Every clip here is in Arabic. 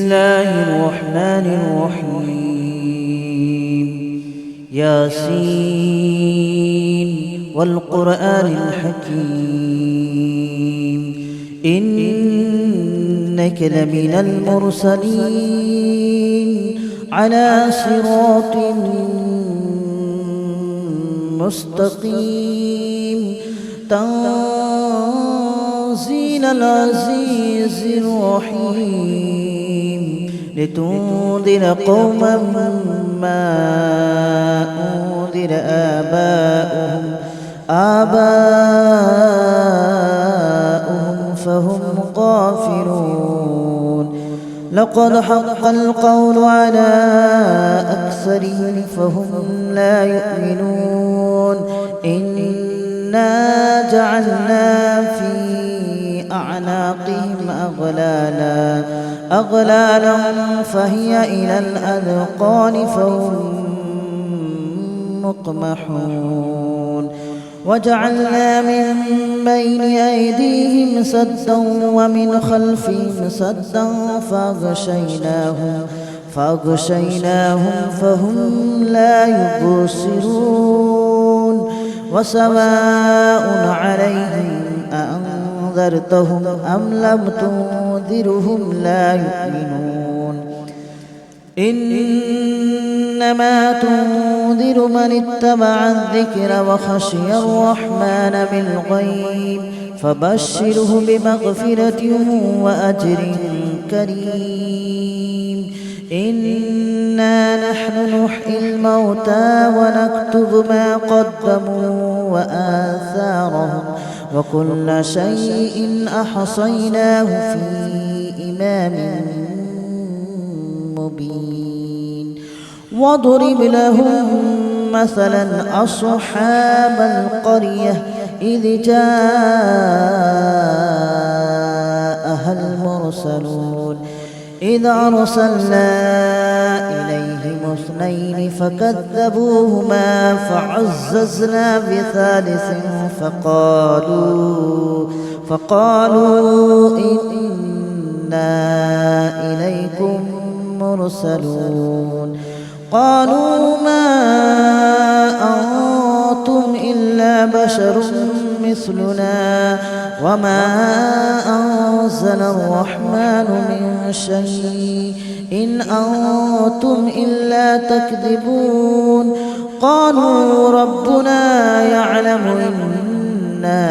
الله الرحمن الرحيم. ياسين والقرآن الحكيم إنك لمن المرسلين على صراط مستقيم تنزيل العزيز الرحيم لتنذر قوما ما أنذر آباؤهم فهم غافلون. لقد حق القول على أكثرهم فهم لا يؤمنون. إنا جعلنا في أعناقهم أغلالا فهي إلى الأذقان فهم مقمحون. وجعلنا من بين أيديهم سدا ومن خلفهم سدا فأغشيناهم فهم لا يبصرون. وسواء عليهم أأنذرتهم أم لم تنذرهم لا يؤمنون. إنما تنذر من اتبع الذكر وخشي الرحمن بالغيب فبشره بمغفرة وأجر كريم. إنا نحن نحيي الموتى ونكتب ما قدموا وآثارهم وكل شيء أحصيناه في إمام مبين. واضرب لهم مثلا أصحاب القرية إذ جاءها المرسلون إذ أرسلنا إليهم اثنين فكذبوهما فعززنا بثالث فقالوا إنا إليكم مرسلون. قالوا ما أنتم إلا بشر مثلنا وما أنزل الرحمن من شيء إن أنتم إلا تكذبون. قالوا ربنا يعلم إنا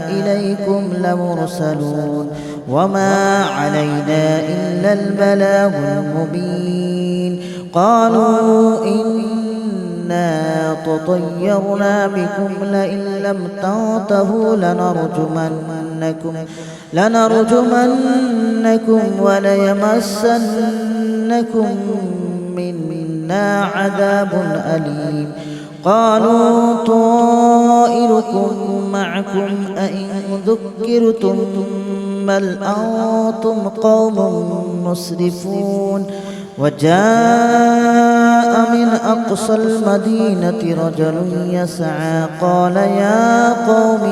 إليكم لمرسلون وما علينا إلا البلاغ المبين. قالوا إنا تطيرنا بكم لئن لم تنتهوا لنرجمنكم وليمسنكم منا عذاب أليم. قالوا طائركم معكم أئن ذكرتم بل أنتم قوم مسرفون. وجاء من أقصى المدينة رجل يسعى قال يا قوم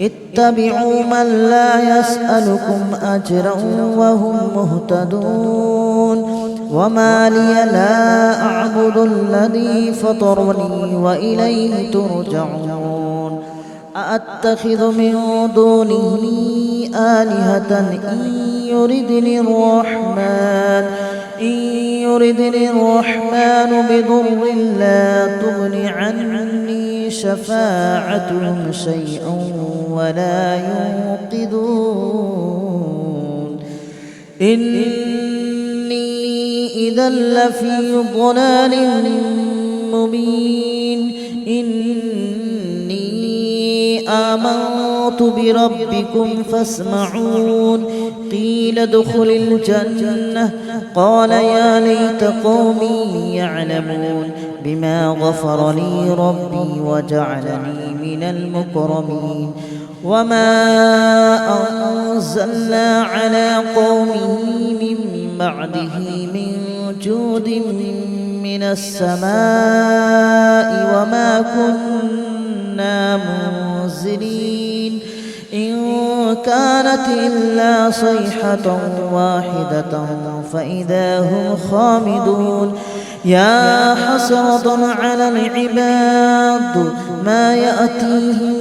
اتبعوا من لا يسألكم أجرا وهم مهتدون. وما لي لا أعبد الذي فطرني وإليه ترجعون. أأتخذ من دونه آلهة إن يردني الرحمن بضر لا تغن عني شفاعتهم شيئا ولا ينقذون. إني إذا لفي ضلال مبين. إني آمنت بربكم فاسمعون. قيل ادخل الجنة قال يا ليت قومي يعلمون بما غفر لي ربي وجعلني من المكرمين. وما أنزلنا على قومه من بعده من جود من السماء وما كنا منزلين. إن كانت إلا صيحة واحدة فإذا هم خامدون يا حسرة على العباد ما يأتيهم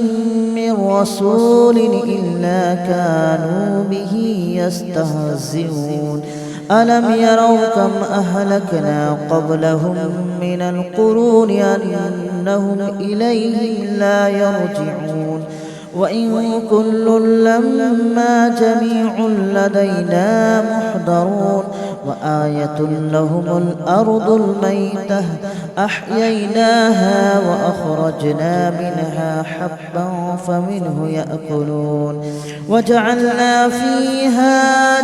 من رسول إلا كانوا به يستهزئون ألم يروا كم أهلكنا قبلهم من القرون أنهم إليهم لا يرجعون وإن كل لما جميع لدينا محضرون وآية لهم الأرض الميتة أحييناها وأخرجنا منها حبا فمنه يأكلون وجعلنا فيها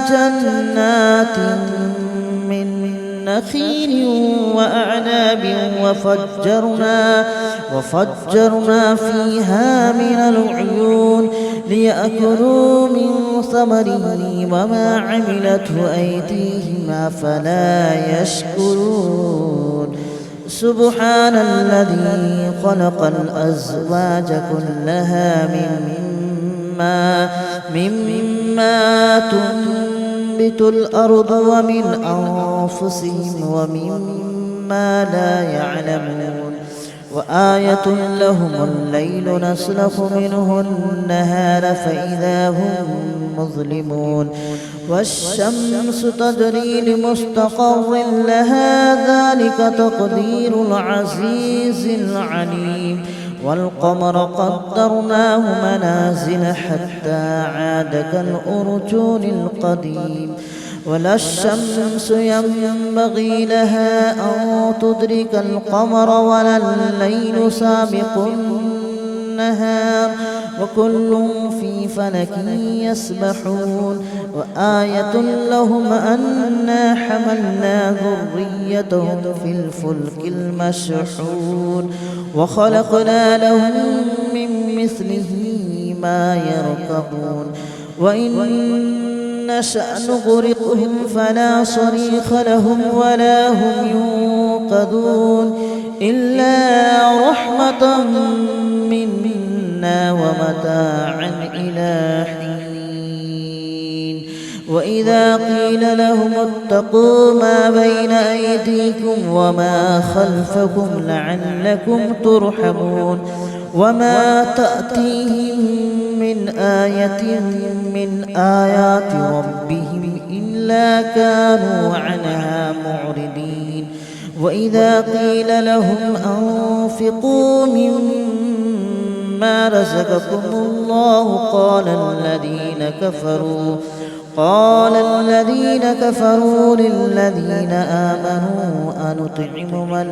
جنات من نخيل وأعناب وفجرنا فيها من العيون ليأكلوا من ثمره وما عملته أيديهم أفلا يشكرون سبحان الذي خلق الأزواج كلها مما تنبت الأرض ومن أنفسهم ومما لا يعلمون وآية لهم الليل نسلخ منه النهار فإذا هم مظلمون والشمس تجري لمستقر لها ذلك تقدير العزيز العليم والقمر قدرناه منازل حتى عاد كالأرجون القديم ولا الشمس ينبغي لها أن تدرك القمر ولا الليل سابق النهار وكل في فلك يسبحون وآية لهم أنا حملنا ذريتهم في الفلك المشحون وخلقنا لهم من مثله ما يركبون وإن نشأ نغرقهم فلا صريخ لهم ولا هم ينقذون إلا رحمة منا ومتاعا إلى حين وإذا قيل لهم اتقوا ما بين أيديكم وما خلفكم لعلكم ترحمون وما تأتيهم من آية من آيات ربهم إلا كانوا عنها معرضين وإذا قيل لهم أنفقوا مما رزقكم الله قال الذين كفروا للذين آمنوا أنطعم من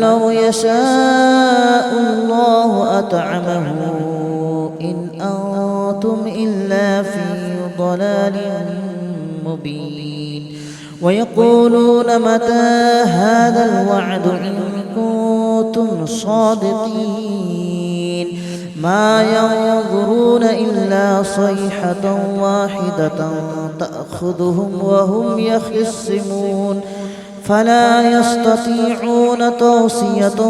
لو يشاء الله أطعمه إن أنتم إلا في ضلال مبين ويقولون متى هذا الوعد إن كنتم صادقين ما ينظرون إلا صيحة واحدة تأخذهم وهم يخصمون فلا يستطيعون توصية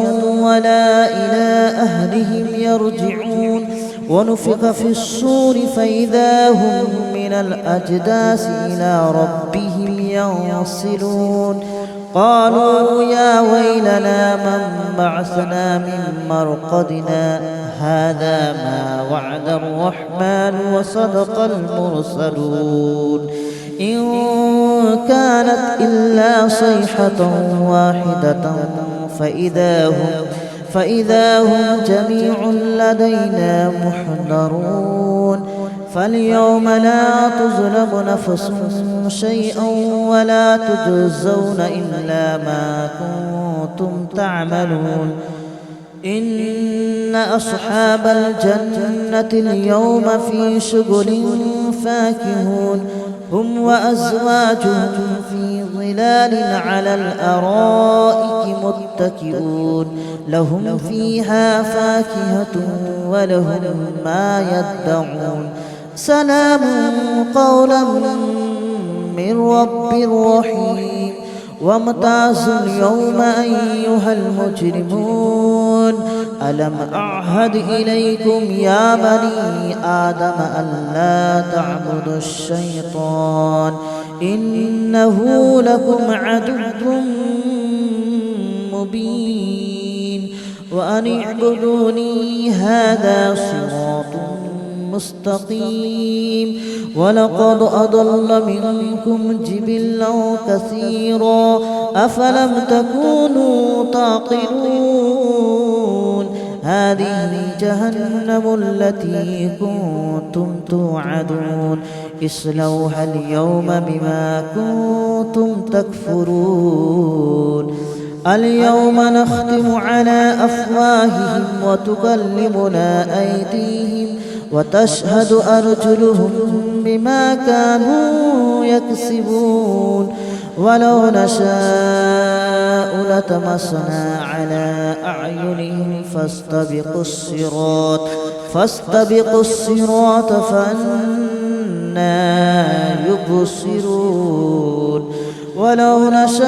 ولا إلى أهلهم يرجعون ونفخ في الصور فإذا هم من الأجداث إلى ربهم ينسلون قالوا يا ويلنا من بعثنا من مرقدنا هذا ما وعد الرحمن وصدق المرسلون إن كانت إلا صيحة واحدة فإذا هم جميع لدينا محضرون فاليوم لا تظلم نفس شيئا ولا تجزون إلا ما كنتم تعملون إن أصحاب الجنة اليوم في شغل فاكهون هم وأزواجهم في ظلال على الأرائك متكئون لهم فيها فاكهة ولهم ما يدعون سلام قولا من رب رحيم وامتازوا اليوم أيها المجرمون ألم أعهد إليكم يا بني آدم ألا تعبدوا الشيطان إنه لكم عدو مبين وأن اعبدوني هذا صراط مستقيم ولقد أضل منكم جبلا كثيرا أفلم تكونوا تعقلون هذه جهنم التي كنتم توعدون اصلوها اليوم بما كنتم تكفرون اليوم نختم على أفواههم وتكلمنا أيديهم وتشهد أرجلهم بما كانوا يكسبون ولو نشاء لطمسنا على أعينهم فاستبقوا الصراط فأنى يبصرون ولو نشاء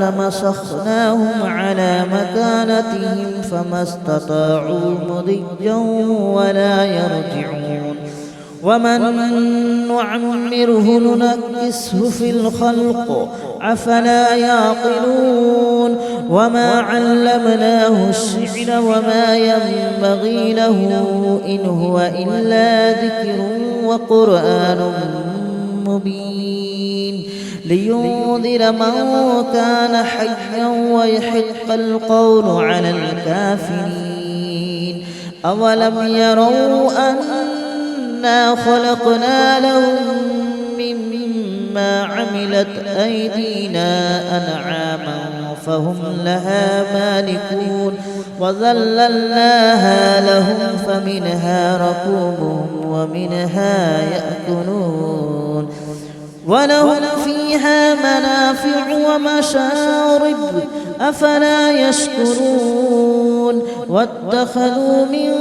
لمسخناهم على مكانتهم فما استطاعوا مضيا ولا يرجعون ومن نعمره ننكسه في الخلق أفلا يعقلون وما علمناه الشعر وما ينبغي له إن هو إلا ذكر وقرآن مبين لينذر من كان حيا ويحق القول على الكافرين أولم يروا أنا خلقنا لهم مما عملت أيدينا أنعاما فهم لها مالكون وذللناها لهم فمنها ركوبهم ومنها يأكلون ولهم فيها منافع ومشارب أفلا يشكرون واتخذوا من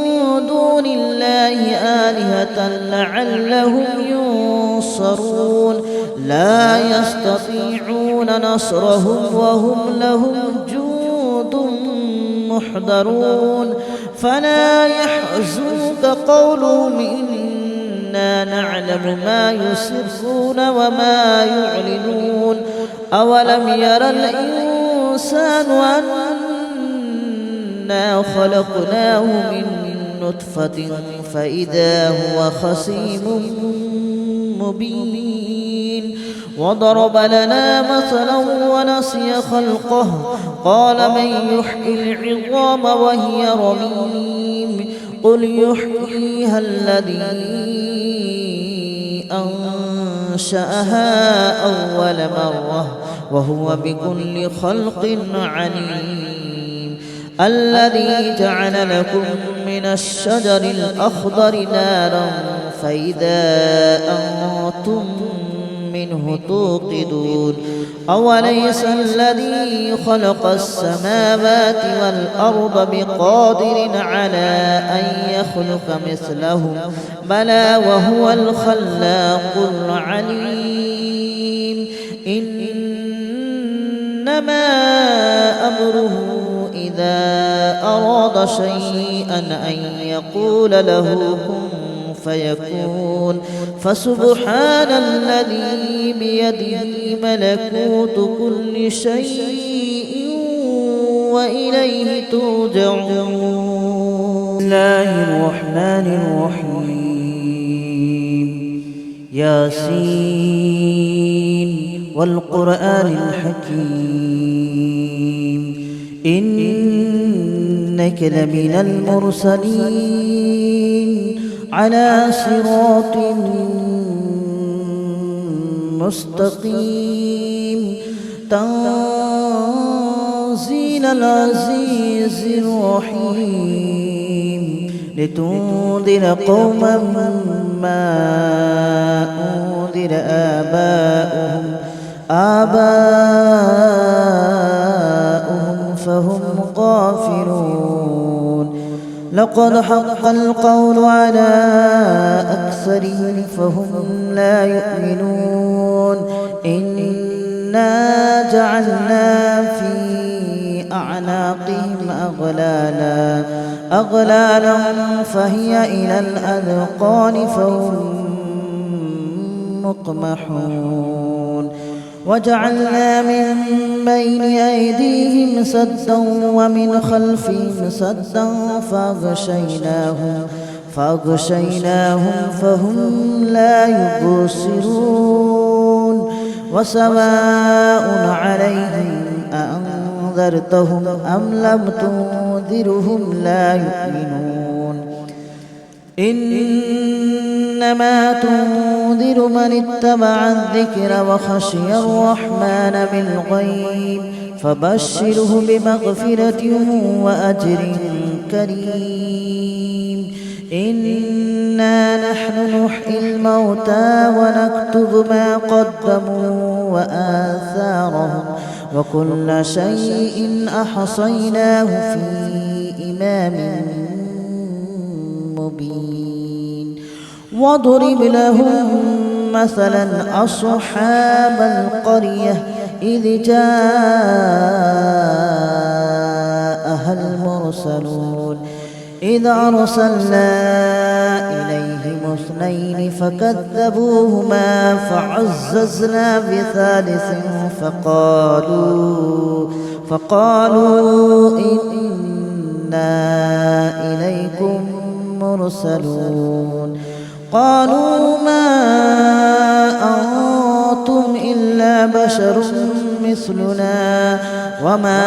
دون الله آلهة لعلهم ينصرون لا يستطيعون نصرهم وهم لهم جند محضرون فلا يحزنك قولهم إنا نعلم ما يسرون وما يعلنون أولم ير الإنسان أنا خلقناه من نطفة فإذا هو خصيم مبين وضرب لنا مثلا ونسي خلقه قال من يحيي العظام وهي رميم قل يحييها الذي أنشأها أول مرة وهو بكل خلق عليم الذي جعل لكم من الشجر الأخضر نارا فإذا أنتم منه توقدون أوليس الذي خلق السماوات والأرض بقادر على أن يخلق مثلهم بلى وهو الخلاق العليم إنما أمره إذا أراد شيئا أن يقول له كن فيكون فسبحان الذي بيده ملكوت كل شيء وإليه ترجعون. بسم الله الرحمن الرحيم ياسين والقرآن الحكيم إنك لمن المرسلين على صراط مستقيم تنزيل العزيز الرحيم لتنذر قوما ما أنذر آباؤهم فهم غافلون لقد حق القول على أكثرهم فهم لا يؤمنون إنا جعلنا في أعناقهم أغلالا فهي إلى الأذقان فهم مقمحون وجعلنا من بين أيديهم سدا ومن خلفهم سدا فأغشيناهم فهم لا يبصرون وسواء عليهم أأنذرتهم أم لم تنذرهم لا يؤمنون إنما تنذر من اتبع الذكر وخشي الرحمن بالغيب فبشره بمغفرة وأجر كريم إنا نحن نحيي الموتى ونكتب ما قدموا وآثارهم وكل شيء أحصيناه في إمام مبين واضرب لهم مثلا أصحاب القرية إذ جاءها المرسلون إذ أرسلنا إليهم اثنين فكذبوهما فعززنا بثالث فقالوا إنا إليكم مرسلون قالوا ما أنتم إلا بشر مثلنا وما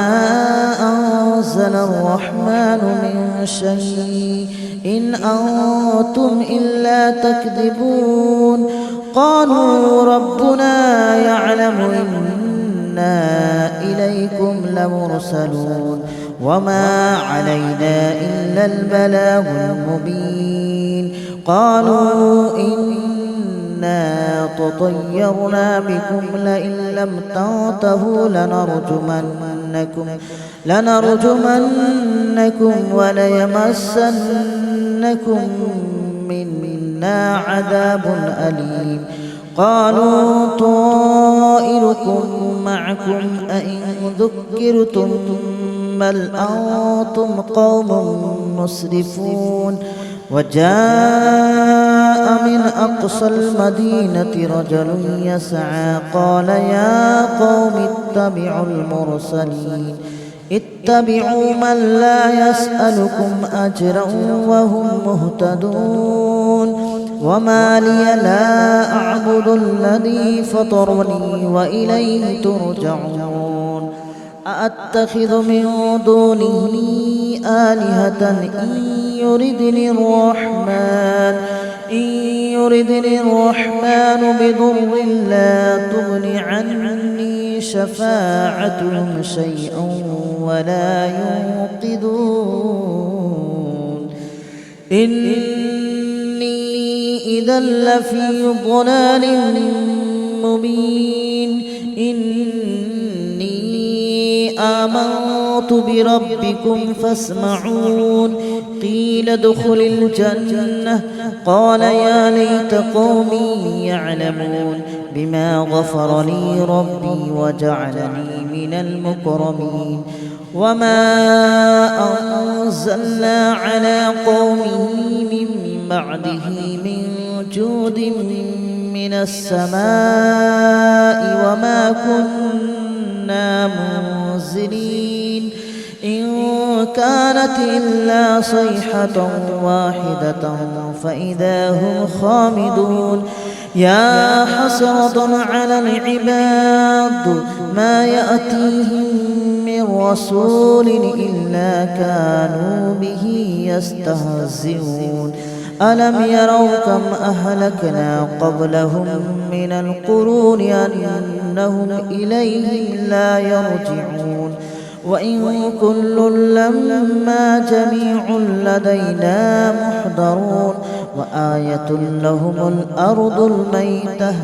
أنزل الرحمن من شيء إن أنتم إلا تكذبون قالوا ربنا يعلم إنا إليكم لمرسلون وما علينا إلا البلاغ المبين قالوا إنا تطيرنا بكم لئن لم تنتهوا لنرجمنكم وليمسنكم منا عذاب أليم قالوا طائركم معكم أئن ذكرتم بل أنتم قوم مسرفون وجاء من أقصى المدينة رجل يسعى قال يا قوم اتبعوا من لا يسألكم أجرا وهم مهتدون وما لي لا أعبد الذي فطرني وإليه ترجعون أأتخذ من دونه آلهة إن يردني الرحمن بضر لا تغن عني شفاعتهم شيئا ولا ينقذون إني إذا لفي ضلال مبين آمنت بربكم فاسمعون قيل ادخل الجنة قال يا ليت قومي يعلمون بما غفر لي ربي وجعلني من المكرمين وما أنزلنا على قومه من بعده من جود من السماء وما كنا منزلين إن كانت إلا صيحة واحدة فإذا هم خامدون يا حسرة على العباد ما يأتيهم من رسول إلا كانوا به يستهزئون ألم يروا كم أهلكنا قبلهم من القرون أنهم إليهم لا يرجعون وإن كل لما جميع لدينا محضرون وآية لهم الأرض الميتة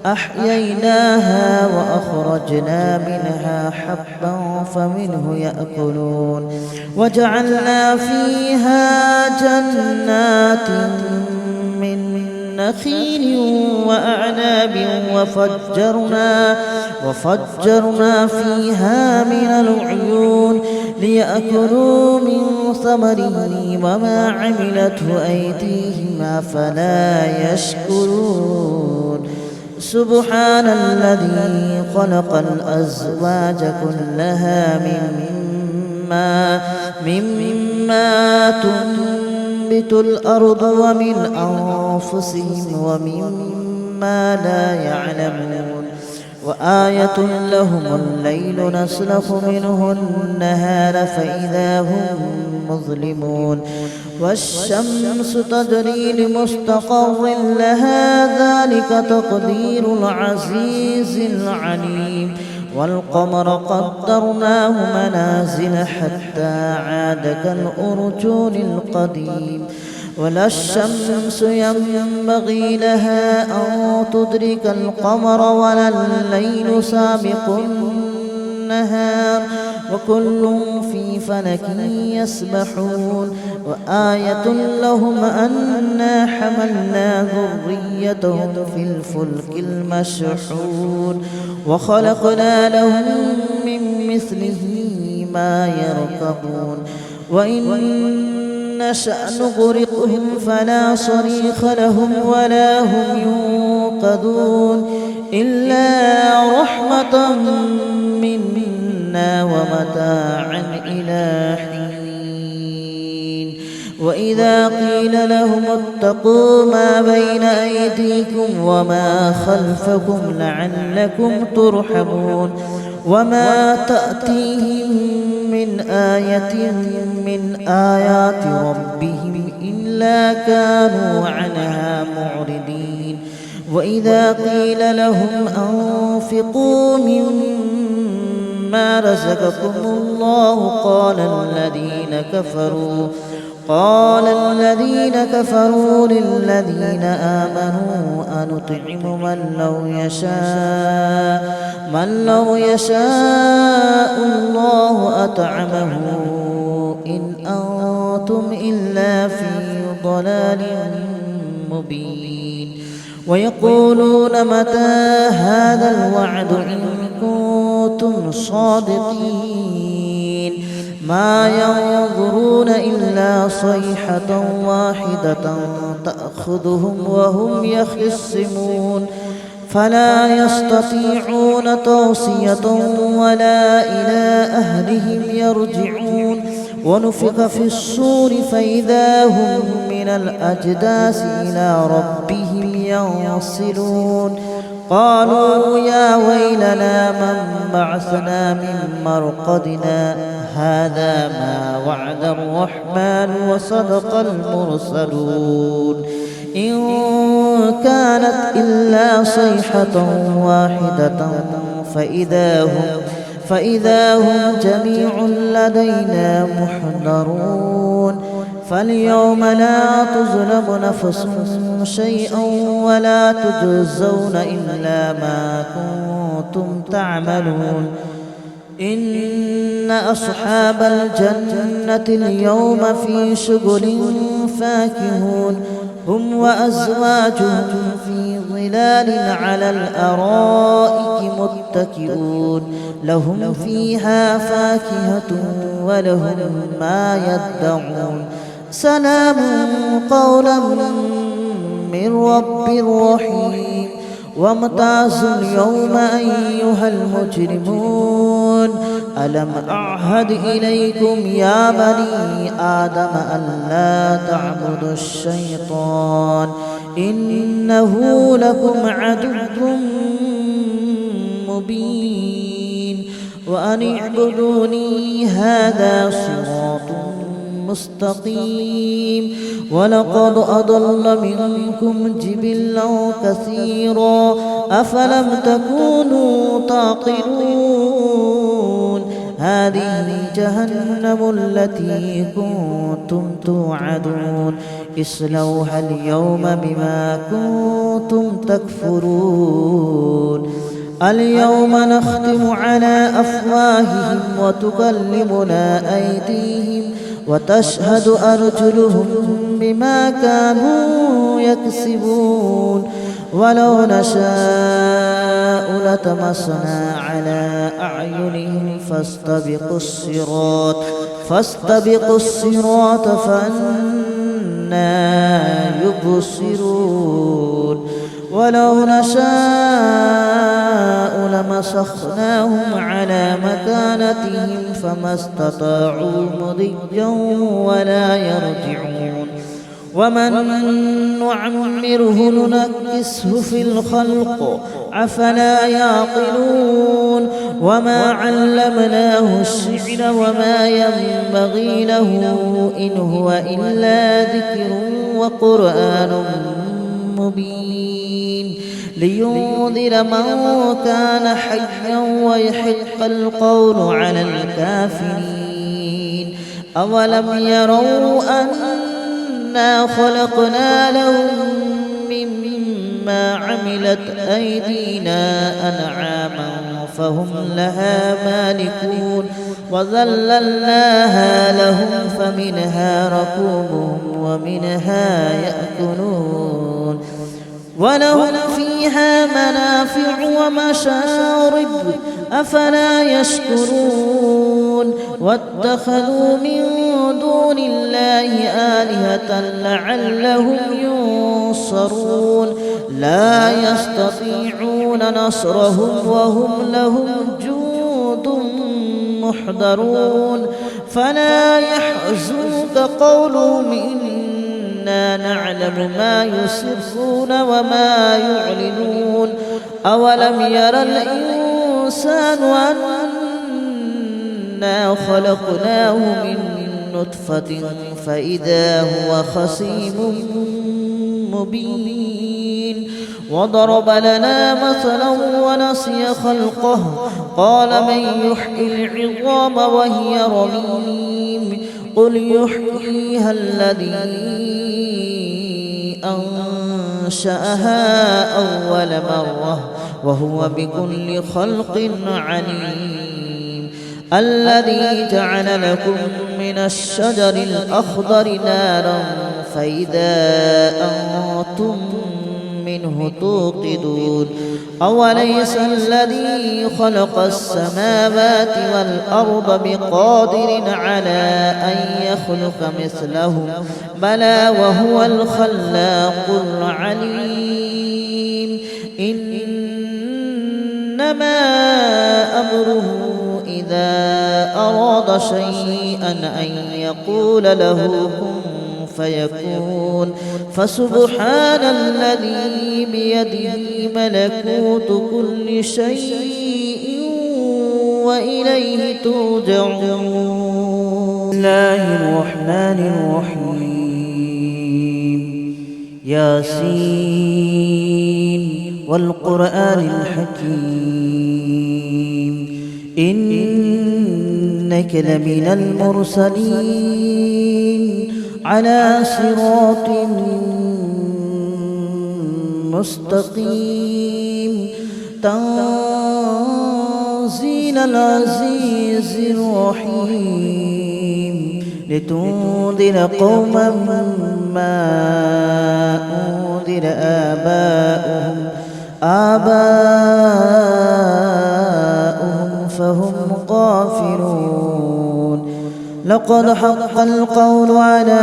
أحييناها وأخرجنا منها حبا فمنه يأكلون وجعلنا فيها جنات من نخيل وأعناب وفجرنا فيها من العيون ليأكلوا من ثمره وما عملته أيديهم أفلا يشكرون سبحان الذي خلق الأزواج كلها مما تنبت الأرض ومن أنفسهم ومما لا يعلمون وآية لهم الليل نسلخ منه النهار فإذا هم مظلمون والشمس تجري لمستقر لها ذلك تقدير العزيز العليم والقمر قدرناه منازل حتى عاد كالأرجون القديم ولا الشمس ينبغي لها أن تدرك القمر ولا الليل سابق النهار وكل في فلك يسبحون وآية لهم أنا حملنا ذريتهم في الفلك المشحون وخلقنا لهم من مثله ما يركبون وإن نشأ نغرقهم فلا صريخ لهم ولا هم ينقذون إلا رحمة منا ومتاعا إلى حين وإذا قيل لهم اتقوا ما بين أيديكم وما خلفكم لعلكم ترحمون وما تأتيهم من آية من آيات ربهم إلا كانوا عنها معرضين وإذا قيل لهم أنفقوا مما رزقكم الله قال الذين كفروا للذين آمنوا أنطعم من لو يشاء الله أطعمه إن أنتم إلا في ضلال مبين ويقولون متى هذا الوعد إن كنتم صادقين ما ينظرون إلا صيحة واحدة تأخذهم وهم يخصمون فلا يستطيعون توصية ولا إلى أهلهم يرجعون ونفخ في الصور فإذا هم من الأجداث إلى ربهم ينصلون قالوا يا ويلنا من بعثنا من مرقدنا هذا ما وعد الرحمن وصدق المرسلون إن كانت إلا صيحة واحدة فإذا هم جميع لدينا محضرون فاليوم لا تظلم نفس شيئا ولا تجزون إلا ما كنتم تعملون إن أصحاب الجنة اليوم في شغل فاكهون هم وأزواجهم في ظلال على الأرائك متكئون لهم فيها فاكهة ولهم ما يدعون سلام قولا من رب رحيم وامتازوا اليوم أيها المجرمون ألم أعهد إليكم يا بني آدم ألا تعبدوا الشيطان إنه لكم عدو مبين وأن اعبدوني هذا صراط مستقيم ولقد أضل منكم جبلا كثيرا أفلم تكونوا تعقلون هذه جهنم التي كنتم توعدون اصلوها اليوم بما كنتم تكفرون اليوم نختم على أفواههم وتكلمنا أيديهم وتشهد أرجلهم بما كانوا يكسبون ولو نشاء لطمسنا على أعينهم فاستبقوا الصراط فأنى يبصرون ولو نشاء لمسخناهم على مكانتهم فما استطاعوا مضيا ولا يرجعون ومن نعمره ننكسه في الخلق أفلا يعقلون وما علمناه الشعر وما ينبغي له إن هو إلا ذكر وقرآن مبين لينذر من كان حيا ويحق القول على الكافرين أولم يروا أنا خلقنا لهم مما عملت أيدينا أنعاما فهم لها مالكون وذللناها لهم فمنها ركوبهم ومنها يأكلون ولهم فيها منافع ومشارب أفلا يشكرون واتخذوا من دون الله آلهة لعلهم ينصرون لا يستطيعون نصرهم وهم لهم جند محضرون فلا يحزنك قولهم إنا نعلم ما يسرون وما يعلنون أولم ير الإنسان أنا خلقناه من نطفة فإذا هو خصيم مبين وضرب لنا مثلا ونسي خلقه قال من يحيي العظام وهي رميم قل يحييها الذي أنشأها أول مرة وهو بكل خلق عليم الذي جعل لكم من الشجر الأخضر نارا فإذا أنتم منه توقدون أوليس الذي خلق السماوات والأرض بقادر على أن يخلق مثلهم بلى وهو الخلاق العليم إنما أمره إذا أراد شيئا أن يقول له كن فيكون فسبحان الذي بيده ملكوت كل شيء وإليه ترجعون. بسم الله الرحمن الرحيم ياسين والقرآن الحكيم إنك لمن المرسلين على صراط مستقيم تنزيل العزيز الرحيم لتنذر قوما ما أنذر آباؤهم فهم غافلون لقد حق القول على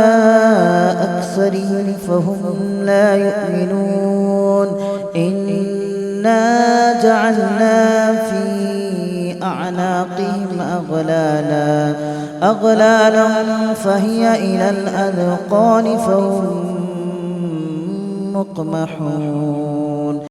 أكثرهم فهم لا يؤمنون إنا جعلنا في أعناقهم أغلالا فهي إلى الأذقان فهم مقمحون